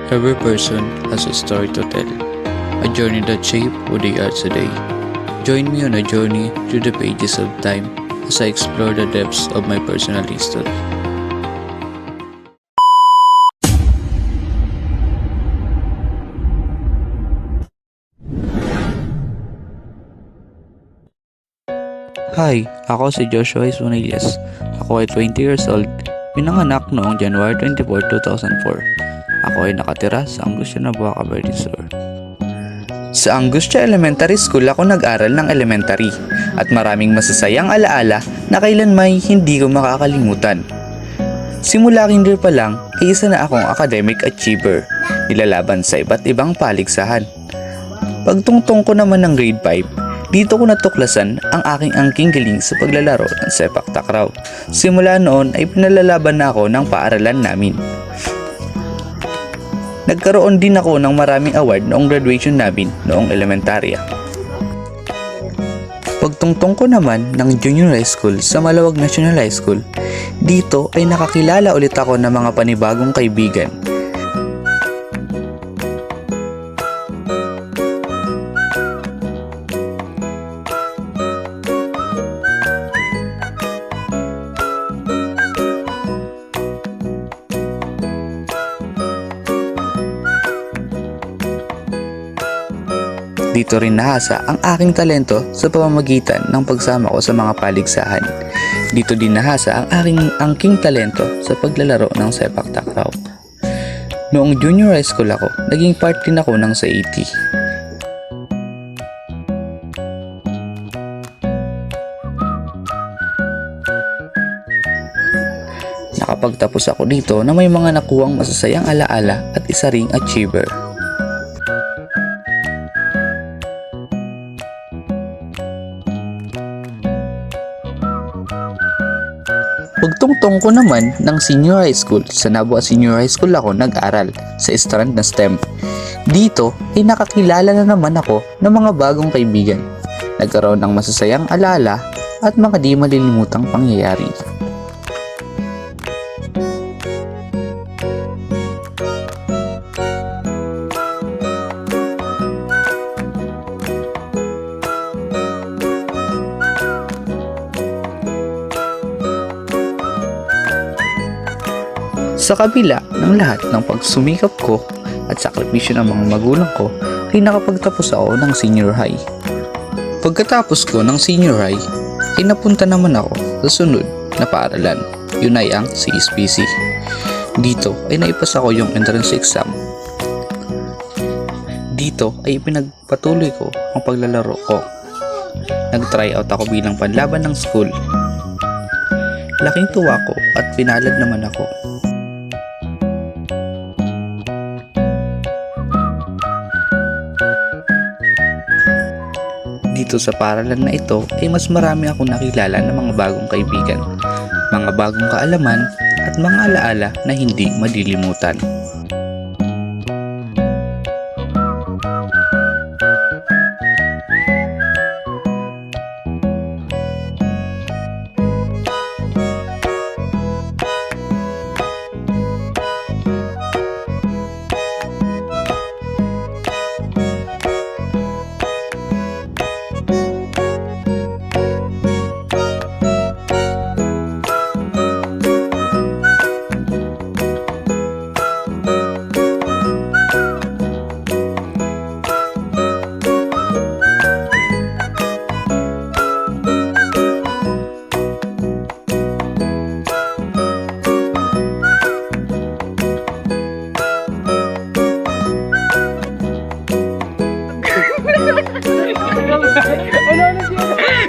Every person has a story to tell, a journey that shaped who they are today. Join me on a journey through the pages of time as I explore the depths of my personal history. Hi, ako si Joshua Isuniles. Ako ay 20 years old, pinanganak noong January 24, 2004. Ako ay nakatira sa Angustia, Cavite Sur. Sa Angustia Elementary School ako nag-aral ng elementary at maraming masasayang alaala na kailanmay hindi ko makakalimutan. Simula kinder pa lang ay isa na akong academic achiever, nilalaban sa iba't ibang paligsahan. Pagtungtong ko naman ng grade 5, dito ko natuklasan ang aking angking galing sa paglalaro ng sepak takraw. Simula noon ay pinalalaban na ako ng paaralan namin. Nagkaroon din ako ng maraming award noong graduation namin noong elementarya. Pagtungtong ko naman ng junior high school sa Malawag National High School, dito ay nakakilala ulit ako ng mga panibagong kaibigan. Dito rin nahasa ang aking talento sa pamamagitan ng pagsama ko sa mga paligsahan. Dito din nahasa ang aking angking talento sa paglalaro ng sepak takraw. Noong junior high school ako, naging part din ako ng SAT. Nakapagtapos ako dito na may mga nakuwang masasayang alaala at isa ring achiever. Pagtungtong ko naman ng senior high school, sa Nabua Senior High School ako nag-aral sa strand na STEM. Dito ay nakakilala na naman ako ng mga bagong kaibigan. Nagkaroon ng masasayang alaala at mga di malilimutang pangyayari. Sa kabila ng lahat ng pagsumikap ko at sakripisyo ng mga magulang ko, ay nakapagtapos ako ng senior high. Pagkatapos ko ng senior high, ay napunta naman ako sa sunod na paaralan. Yun ay ang CSPC. Dito ay naipasa ko yung entrance exam. Dito ay pinagpatuloy ko ang paglalaro ko. Nag-try out ako bilang panlaban ng school. Laking tuwa ko at pinalad naman ako. Dito sa paaralan na ito ay mas marami akong nakilala ng mga bagong kaibigan, mga bagong kaalaman at mga alaala na hindi madilimutan.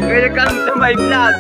Welcome to my vlog.